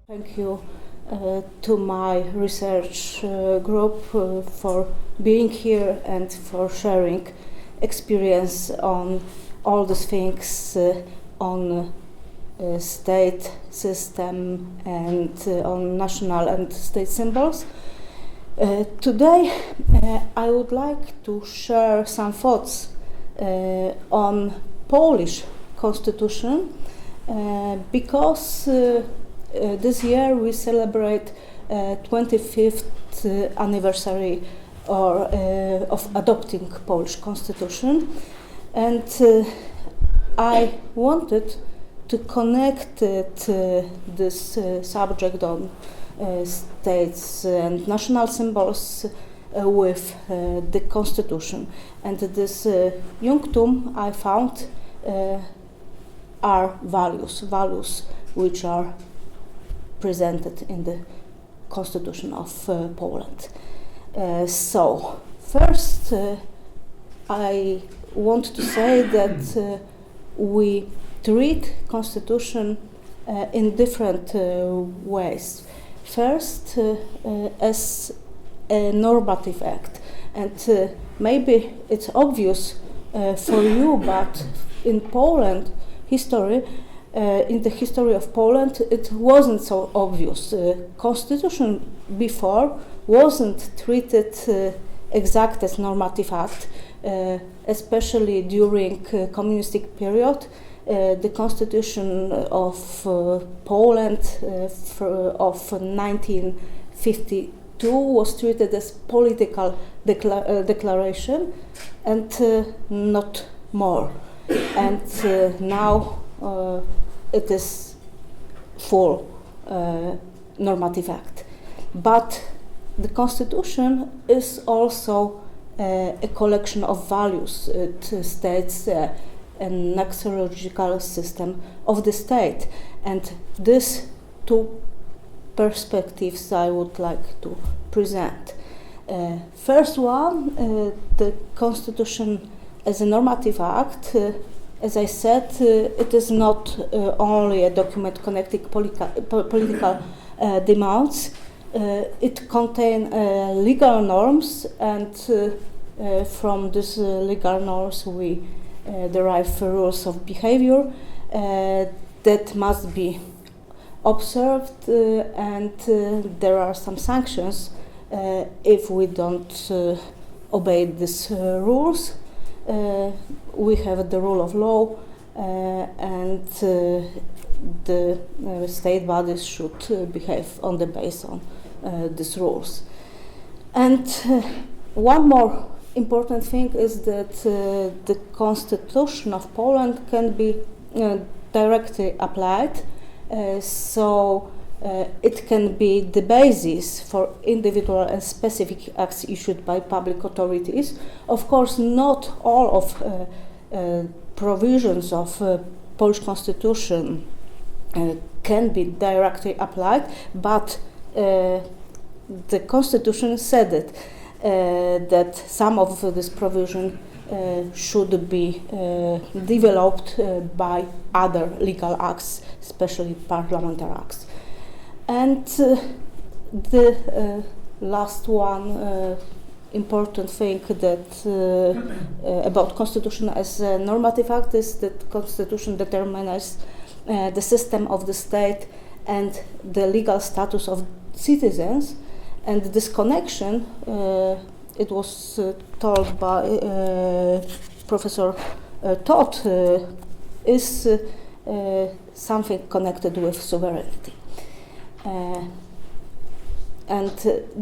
Thank you to my research group for being here and for sharing experience on all these things on state system and on national and state symbols. Today I would like to share some thoughts on Polish constitution because this year we celebrate 25th anniversary of adopting Polish constitution, and I wanted to connect this subject on states and national symbols with the constitution. And this junctum I found are values which are presented in the Constitution of Poland. So first I want to say that we treat constitution in different ways. First as a normative act, and maybe it's obvious for you, but in Poland history, in the history of Poland, it wasn't so obvious. Constitution before wasn't treated exact as normative act, especially during communistic period. The Constitution of Poland of 1952 was treated as political declaration and not more. And now it is full normative act. But the Constitution is also a collection of values. It states an axiological system of the state. And these two perspectives I would like to present. First one, the Constitution as a normative act. As I said, it is not only a document connecting political demands. It contains legal norms, and from these legal norms we derive rules of behavior that must be observed, and there are some sanctions if we don't obey these rules. We have the rule of law, and the state bodies should behave on the basis on these rules. And one more important thing is that the Constitution of Poland can be directly applied, so it can be the basis for individual and specific acts issued by public authorities. Of course, not all of provisions of Polish Constitution can be directly applied, but the Constitution said it, that some of this provision should be developed by other legal acts, especially parliamentary acts. And the last one important thing that about Constitution as a normative act is that Constitution determines the system of the state and the legal status of citizens. And this connection, it was told by Professor Todt, is something connected with sovereignty. And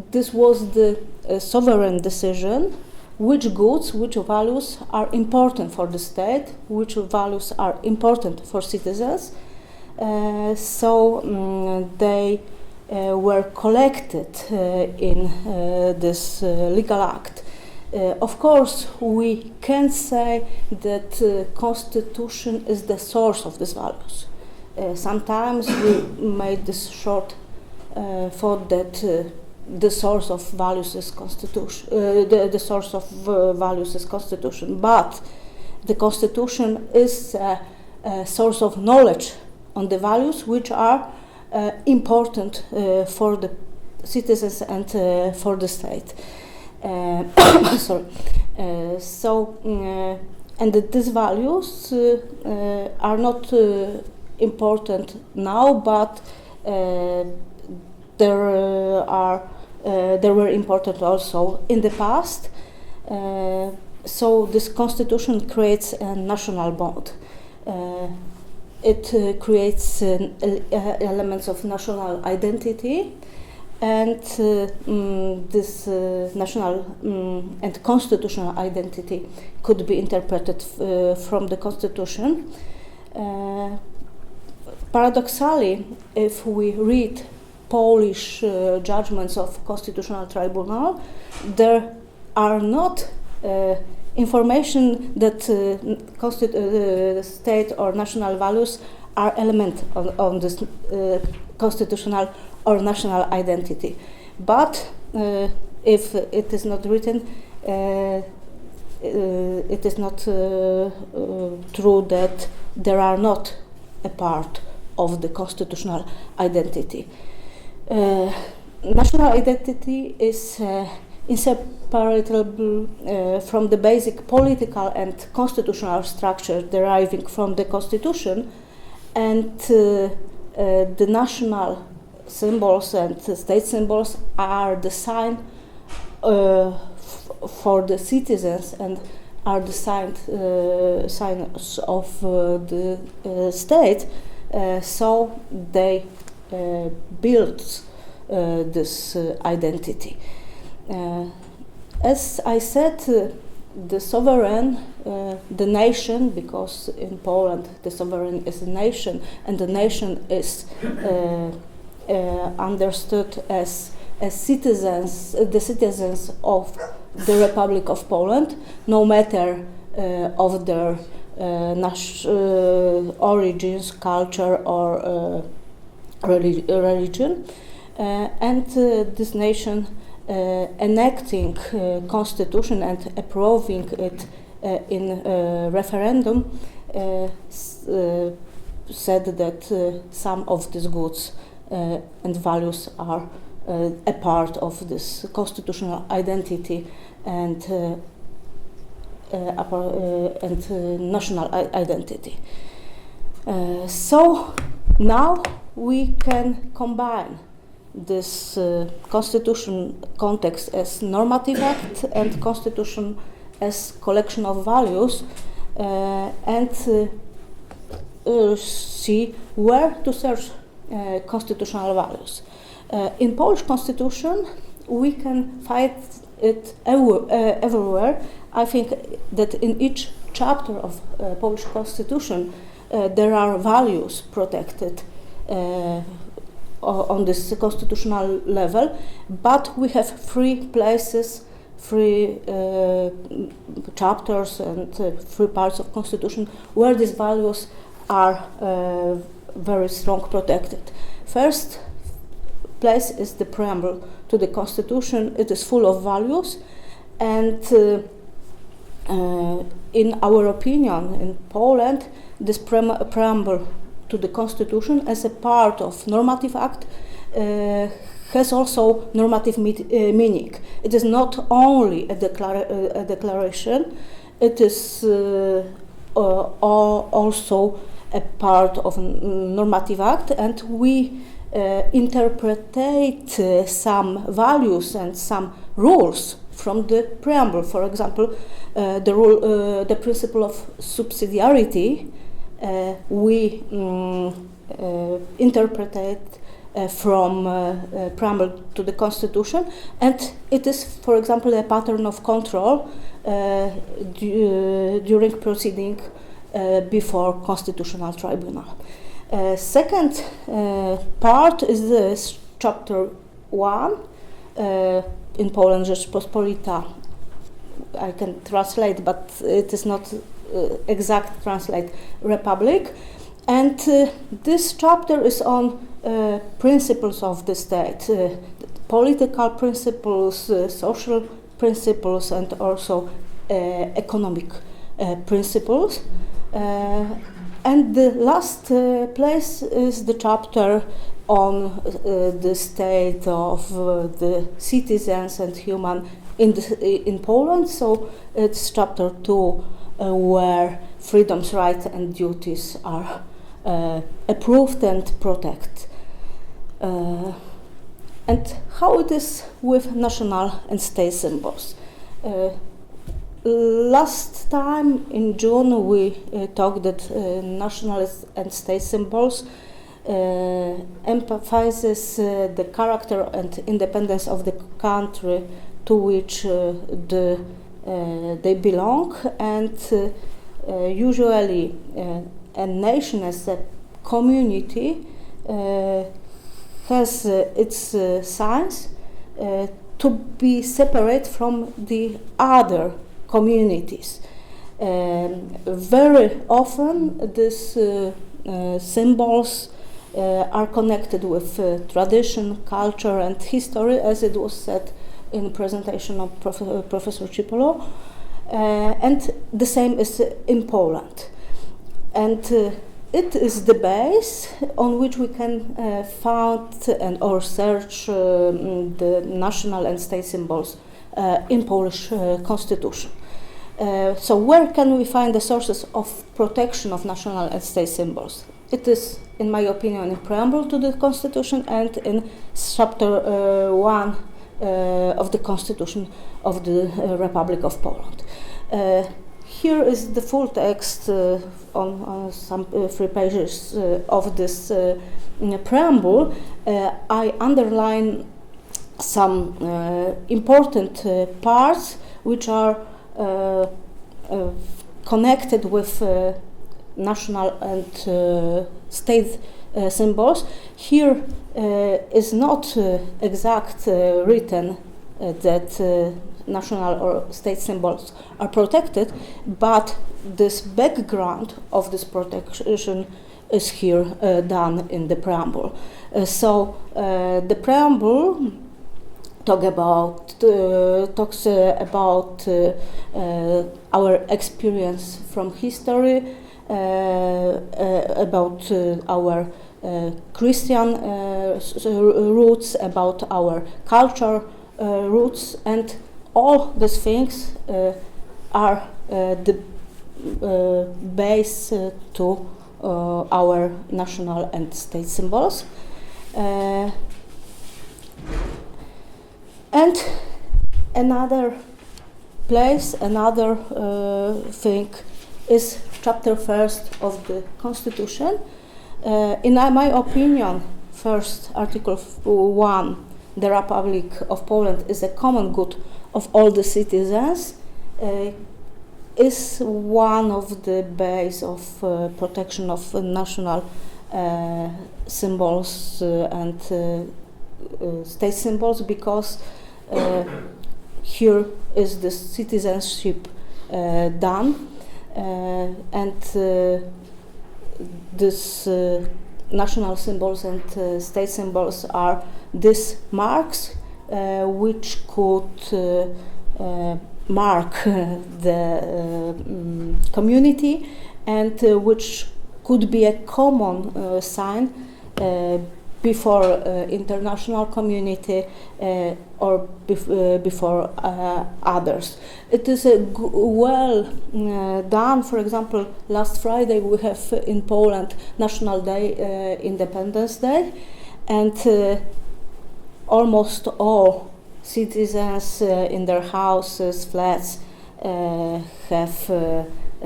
this was the sovereign decision which goods, which values are important for the state, which values are important for citizens. So they were collected in this legal act. Of course, we can say that Constitution is the source of these values. Sometimes we made this short thought that the source of values is Constitution. The source of values is Constitution, but the Constitution is a source of knowledge on the values which are important for the citizens and for the state. Sorry. And these values are not important now, but there were important also in the past. So this constitution creates a national bond. It creates elements of national identity, and this national and constitutional identity could be interpreted from the constitution. Paradoxally, if we read Polish judgments of Constitutional Tribunal, there are not information that state or national values are element on this constitutional or national identity. But if it is not written, it is not true that they are not a part of the constitutional identity. National identity is inseparable from the basic political and constitutional structure deriving from the constitution, and the national symbols and state symbols are the sign for the citizens and are the signs of the state, so they build this identity. As I said, the sovereign, the nation, because in Poland the sovereign is a nation, and the nation is understood as citizens, the citizens of the Republic of Poland, no matter of their origins, culture, or religion, and this nation enacting constitution and approving it in referendum said that some of these goods and values are a part of this constitutional identity and national identity. So now we can combine this constitution context as normative act and constitution as collection of values, and see where to search constitutional values. In Polish constitution we can find it everywhere. I think that in each chapter of Polish constitution there are values protected on this constitutional level, but we have three places, three chapters and three parts of constitution where these values are very strong protected. First place is the preamble to the constitution. It is full of values, and in our opinion in Poland, this preamble to the constitution as a part of normative act has also normative meaning. It is not only a declaration, it is also a part of normative act, and we interpret some values and some rules from the preamble. For example, the principle of subsidiarity we interpret it from preamble to the constitution, and it is, for example, a pattern of control during proceeding before Constitutional Tribunal. Second part is this chapter 1, in Poland Rzeczpospolita. I can translate, but it is not exact translate, Republic, and this chapter is on principles of the state, political principles, social principles, and also economic principles, And the last place is the chapter on the state of the citizens and human in Poland. So it's chapter 2, where freedoms, rights, and duties are approved and protected. And how it is with national and state symbols. Last time in June we talked that national and state symbols emphasizes the character and independence of the country to which they belong, and usually a nation as a community has its signs to be separate from the other communities. Very often these symbols are connected with tradition, culture, and history, as it was said in the presentation of Professor Cipolo, and the same is in Poland. And it is the base on which we can find or search the national and state symbols in Polish constitution. So where can we find the sources of protection of national and state symbols? It is, in my opinion, in preamble to the constitution and in chapter 1 of the Constitution of the Republic of Poland. Here is the full text on some 3 pages of this preamble. I underline some important parts which are connected with national and state symbols. Here is not exact written that national or state symbols are protected, but this background of this protection is here done in the preamble. So the preamble talks about our experience from history, about our Christian roots, about our culture roots, and all these things are the base to our national and state symbols. And another place, another thing is chapter 1st of the Constitution. In my opinion, first Article 1, the Republic of Poland is a common good of all the citizens, is one of the base of protection of national symbols and state symbols, because here is the citizenship done, and this national symbols and state symbols are these marks which could mark the community, and which could be a common sign before international community or before others. It is well done. For example, last Friday we have in Poland National Day, Independence Day, and almost all citizens in their houses, flats, have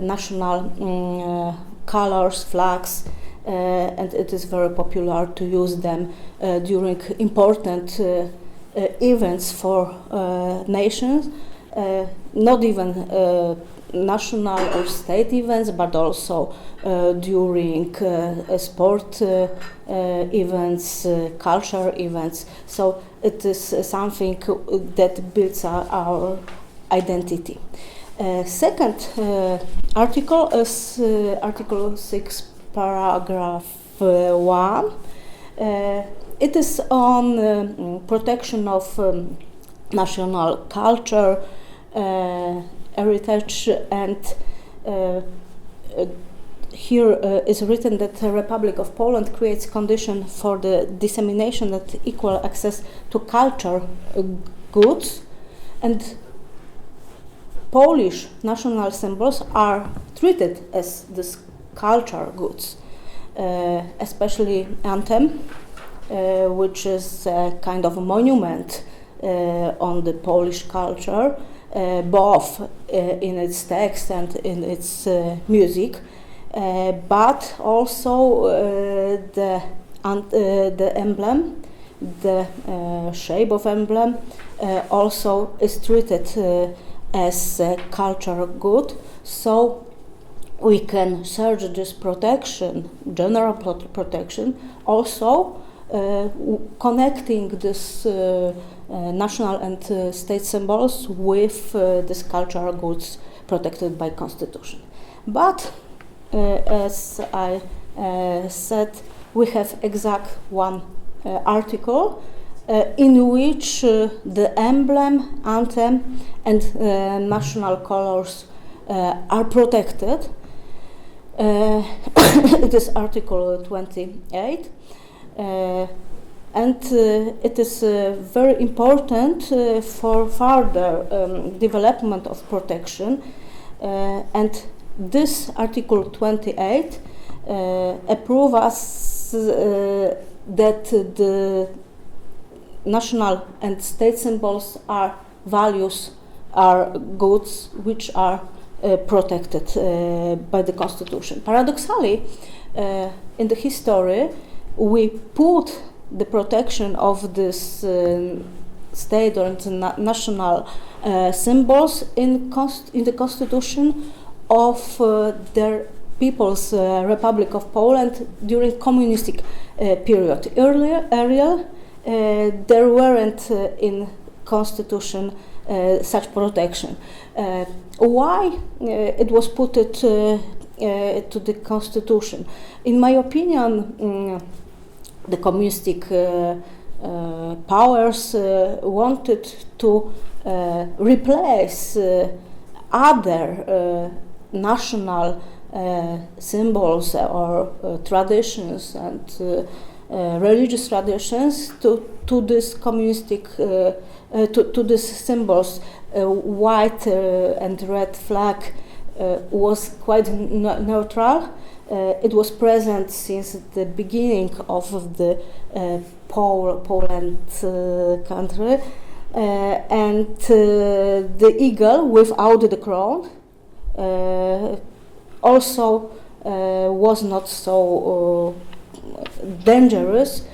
national colors, flags, and it is very popular to use them during important events for nations, not even national or state events, but also during sport events, culture events. So it is something that builds our identity. Second article is Article 6, paragraph 1. It is on protection of national culture, heritage, and here is written that the Republic of Poland creates conditions for the dissemination and equal access to culture goods, and Polish national symbols are treated as these culture goods, especially anthem, which is a kind of a monument on the Polish culture, both in its text and in its music, but also the emblem, the shape of emblem, also is treated as a cultural good. So we can search this protection, general protection, also connecting this national and state symbols with these cultural goods protected by Constitution. But as I said, we have exact one article in which the emblem, anthem, and national colors are protected. It is Article 28. And it is very important for further development of protection. And this Article 28 approves us that the national and state symbols are values, are goods which are protected by the Constitution. Paradoxically, in the history, we put the protection of this state or national symbols in the Constitution of the People's Republic of Poland during communistic period. Earlier, there weren't in Constitution such protection. Why it was put to the Constitution? In my opinion, the communistic powers wanted to replace other national symbols or traditions and religious traditions to this communistic to these symbols. White and red flag was quite neutral. It was present since the beginning of the Poland country, and the eagle without the crown also was not so dangerous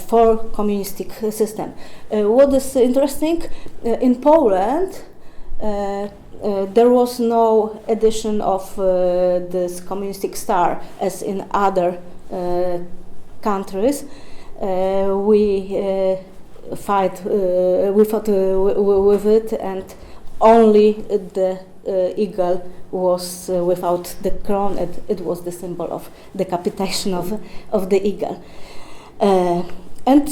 for communistic system. What is interesting, in Poland there was no addition of this communistic star as in other countries. We fought with it, and only the eagle was without the crown, and it was the symbol of decapitation of the eagle. And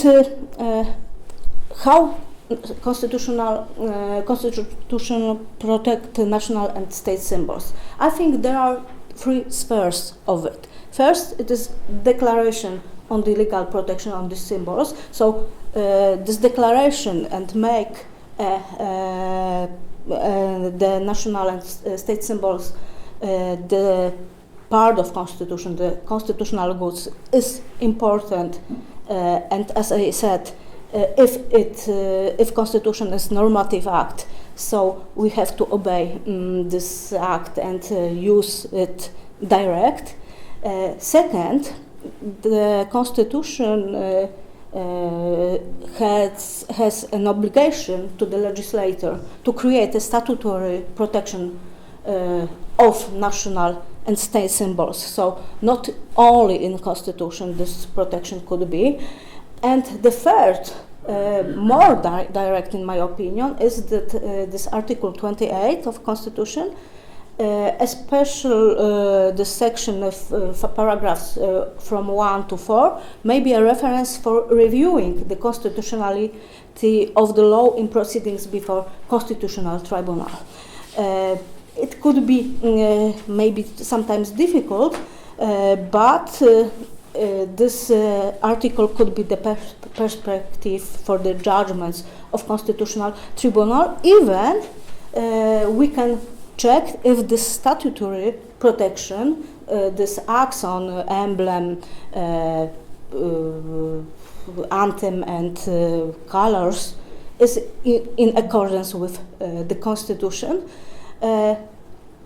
how Constitution protect national and state symbols? I think there are three spheres of it. First, it is declaration on the legal protection of these symbols. So this declaration and make the national and state symbols the part of Constitution, the constitutional goods, is important. And as I said, if Constitution is normative act, so we have to obey this act and use it direct. Second, the Constitution has an obligation to the legislator to create a statutory protection of national and state symbols. So not only in Constitution this protection could be. And the third, more direct in my opinion, is that this Article 28 of Constitution, especially the section of paragraphs from 1 to 4, may be a reference for reviewing the constitutionality of the law in proceedings before Constitutional Tribunal. It could be maybe sometimes difficult, but this article could be the perspective for the judgments of Constitutional Tribunal. Even we can check if this statutory protection, this axon, emblem, anthem and colors is in accordance with the Constitution.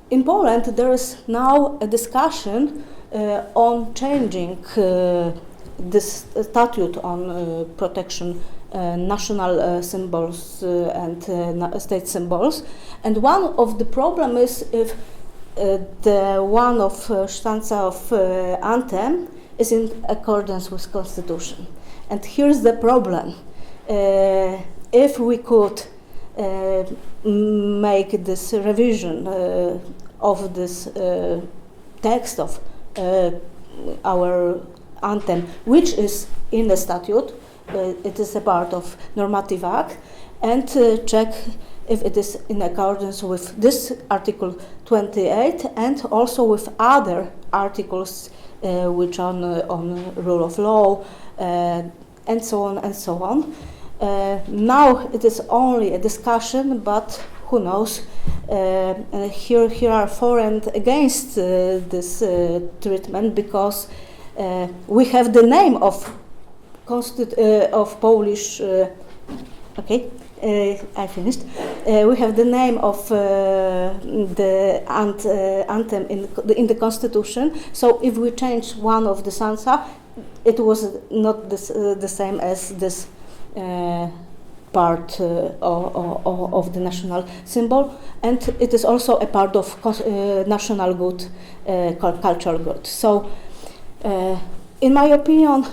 In Poland, there is now a discussion on changing this statute on protection national symbols and state symbols. And one of the problem is if the one of stanza of anthem is in accordance with Constitution. And here's the problem. If we could make this revision of this text of our anthem, which is in the statute, it is a part of normative act, and check if it is in accordance with this Article 28 and also with other articles which are on rule of law and so on and so on. Now it is only a discussion, but who knows? Here are for and against this treatment, because we have the name of Polish. Okay, I finished. We have the name of the anthem in the Constitution. So if we change one of the stanza, it was not the same as this part of the national symbol, and it is also a part of national good, cultural good. So, in my opinion,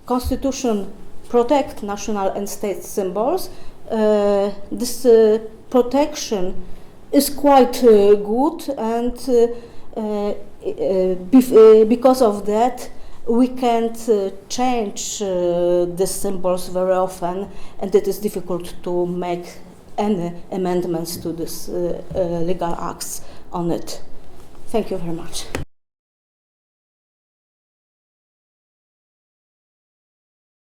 Constitution protect national and state symbols. This protection is quite good, and because of that, we can't change the symbols very often, and it is difficult to make any amendments to this legal acts on it. Thank you very much.